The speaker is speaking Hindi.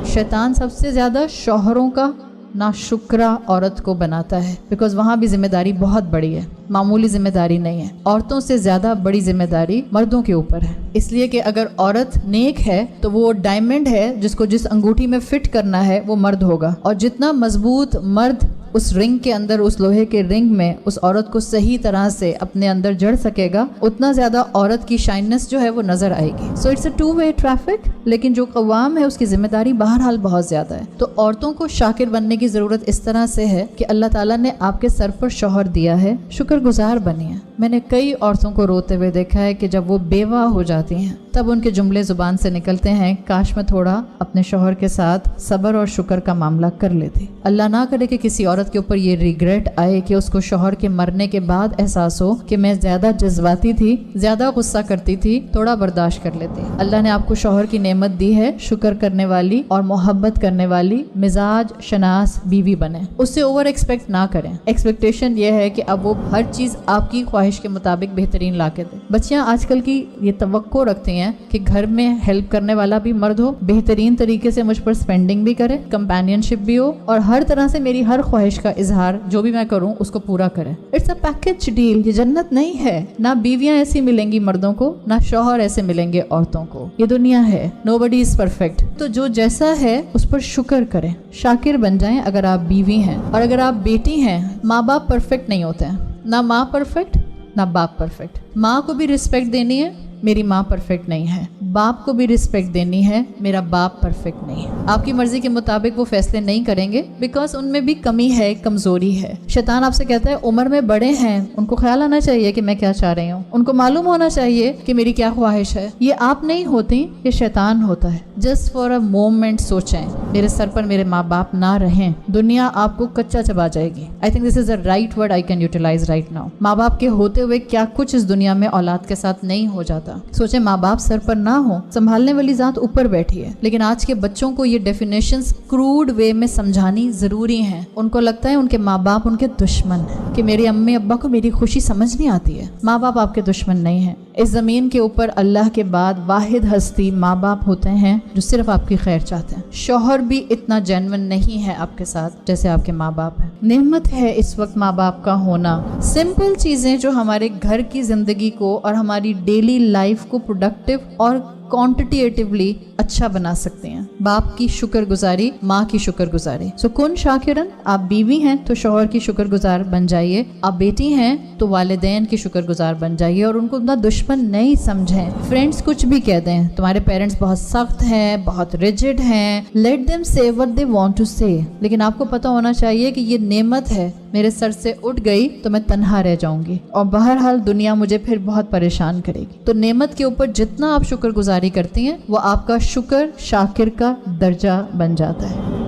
शैतान सबसे ज़्यादा शौहरों का नाशुक्रा औरत को बनाता है, बिकॉज वहाँ भी जिम्मेदारी बहुत बड़ी है, मामूली जिम्मेदारी नहीं है। औरतों से ज़्यादा बड़ी जिम्मेदारी मर्दों के ऊपर है, इसलिए कि अगर औरत नेक है तो वो डायमंड है जिसको जिस अंगूठी में फिट करना है वो मर्द होगा, और जितना मजबूत मर्द उस रिंग के अंदर, उस लोहे के रिंग में उस औरत को सही तरह से अपने अंदर जड़ सकेगा, उतना ज़्यादा औरत की शाइननेस जो है वो नज़र आएगी। So it's a two way traffic, लेकिन जो कवाम है उसकी जिम्मेदारी बहरहाल बहुत ज़्यादा है। तो औरतों को शाकिर बनने की ज़रूरत इस तरह से है कि अल्लाह ताला ने आपके सर पर शौहर दिया है, शुक्रगुजार बनिए। मैंने कई औरतों को रोते हुए देखा है कि जब वो बेवा हो जाती हैं तब उनके जुमले ज़ुबान से निकलते हैं, काश मैं थोड़ा अपने शौहर के साथ सब्र और शुक्र का मामला कर लेती। अल्लाह ना करे कि किसी औरत के ऊपर ये रिग्रेट आए कि उसको शौहर के मरने के बाद एहसास हो कि मैं ज़्यादा जज्बाती थी, ज़्यादा गुस्सा करती थी, थोड़ा बर्दाश्त कर लेती। अल्लाह ने आपको शौहर की नेमत दी है, शुक्र करने वाली और मोहब्बत करने वाली मिजाज शनास बीवी बने। उससे ओवर एक्सपेक्ट ना करें। एक्सपेक्टेशन ये है कि अब वो हर चीज़ आपकी ख्वाहिश के मुताबिक बेहतरीन ला के दे। बच्चियाँ आजकल की ये तवक्को रखती हैं कि घर में हेल्प करने वाला भी मर्द हो, बेहतरीन तरीके से मुझ पर स्पेंडिंग भी करे, कंपेनियनशिप भी हो, और हर तरह से मेरी हर ख्वाहिश का इजहार जो भी मैं करूं उसको पूरा करे। It's a package deal. ये जन्नत नहीं है। ना बीवियां ऐसी मिलेंगी मर्दों को, ना शौहर ऐसे मिलेंगे औरतों को। ये दुनिया है, नोबडी इज परफेक्ट। तो जो जैसा है उस पर शुक्र करें, शाकिर बन जाएं। अगर आप बीवी हैं और अगर आप बेटी हैं, माँ बाप परफेक्ट नहीं होते हैं, ना माँ परफेक्ट ना बाप परफेक्ट। माँ को भी रिस्पेक्ट देनी है, मेरी माँ परफेक्ट नहीं है। बाप को भी रिस्पेक्ट देनी है, मेरा बाप परफेक्ट नहीं है। आपकी मर्जी के मुताबिक वो फैसले नहीं करेंगे, बिकॉज उनमें भी कमी है, कमजोरी है। शैतान आपसे कहता है उम्र में बड़े हैं, उनको ख्याल आना चाहिए कि मैं क्या चाह रही हूँ, उनको मालूम होना चाहिए कि मेरी क्या ख्वाहिश है। ये आप नहीं होती, ये शैतान होता है। जस्ट फॉर अ मोमेंट सोचें, मेरे सर पर मेरे माँ बाप ना रहें, दुनिया आपको कच्चा चबा जाएगी। I think this is the right word I can utilize right now. माँ बाप के होते हुए क्या कुछ इस दुनिया में औलाद के साथ नहीं हो जाता। सोचे माँ बाप सर पर ना हो, संभालने वाली जात ऊपर बैठी है। लेकिन आज के बच्चों को ये डेफिनेशंस क्रूड वे में समझानी जरूरी है। उनको लगता है उनके माँ बाप उनके दुश्मन है, कि मेरी अम्मी अब्बा को मेरी खुशी समझ नहीं आती है। माँ बाप आपके दुश्मन नहीं है। इस जमीन के ऊपर अल्लाह के बाद वाहिद हस्ती माँ बाप होते हैं जो सिर्फ आपकी खैर चाहते हैं। शौहर भी इतना जेन्युइन नहीं है आपके साथ जैसे आपके माँ बाप है। नेमत है इस वक्त माँ बाप का होना। सिंपल चीजें जो हमारे घर की जिंदगी को और हमारी डेली लाइफ को प्रोडक्टिव और क्वांटिटेटिवली अच्छा बना सकते हैं। बाप की शुक्रगुजारी, माँ की शुक्रगुजारी। सो कुन शाकिरन, आप बीवी हैं तो शौहर की शुक्रगुजार बन जाइए, आप बेटी हैं तो वालिदैन की शुक्रगुजार बन जाइए, और उनको उतना दुश्मन नहीं समझें। फ्रेंड्स कुछ भी कह दें, तुम्हारे पेरेंट्स बहुत सख्त हैं, बहुत रिजिड हैं, लेट देम से व्हाट दे वांट टू से, लेकिन आपको पता होना चाहिए कि ये नेमत है, मेरे सर से उठ गई तो मैं तन्हा रह जाऊंगी और बहरहाल दुनिया मुझे फिर बहुत परेशान करेगी। तो नेमत के ऊपर जितना आप शुक्रगुजारी करती हैं वो आपका शुक्र शाकिर का दर्जा बन जाता है।